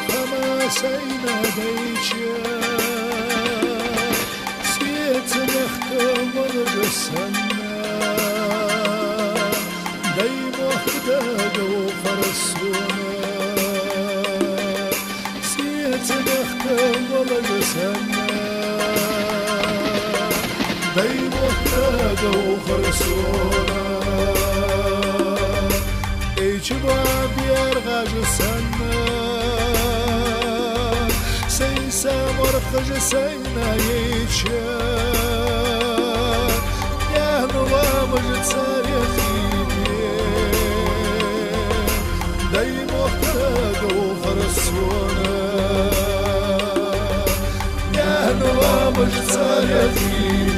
تماسينا بيتشا سيت نختم الجسنا دايم وحدة وفرسونا سيت نختم الجسنا دايم وحدة وفرسونا شباب يرغج السنة سيسا مرخج سينا يتشا يا نوامج تساريخي دايم وحدة وفرسونا يا نوامج تساريخي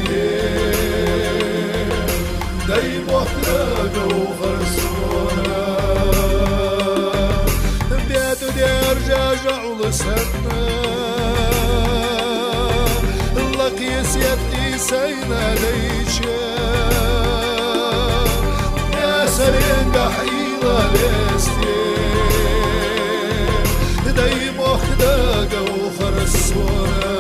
دايم وحدة وفرسونا رجعوا لسنا لك يسيتي سينا ليشا يا سرين قحيلة لستي دايم وحدة وفرسونا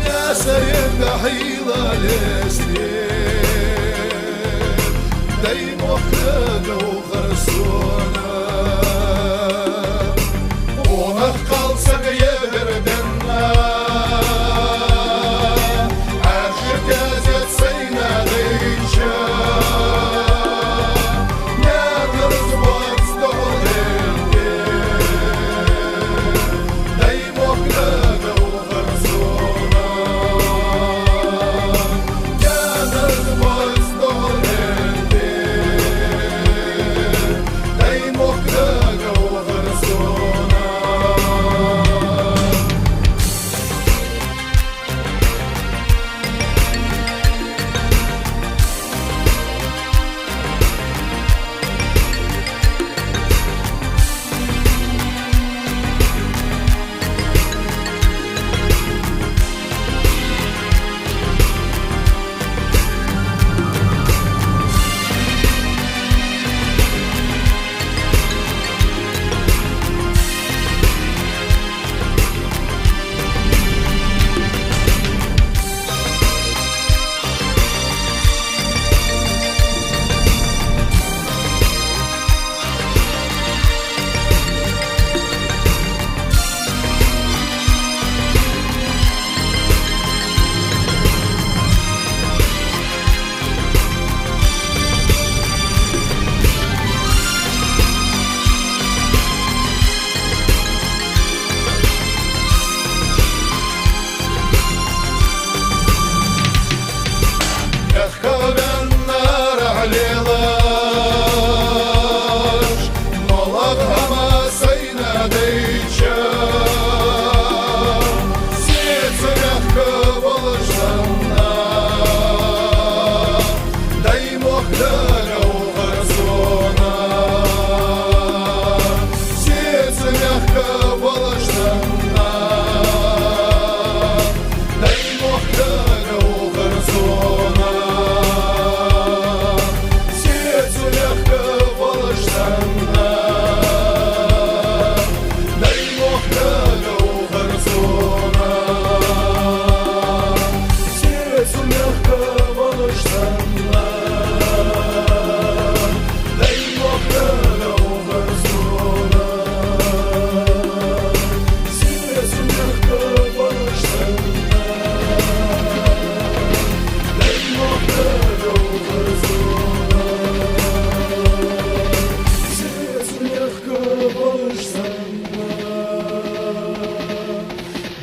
يا سرين قحيلة لستي دايم وحدة وفرسونا kalsak yerlerdenna Arşık yazet sayna değişe Nergırız boğaz doğrelde Dayım oklaga uğarsona Nergırız boğaz doğrelde Dayım oklaga uğarsona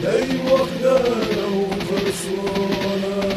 Ey vakda yavrum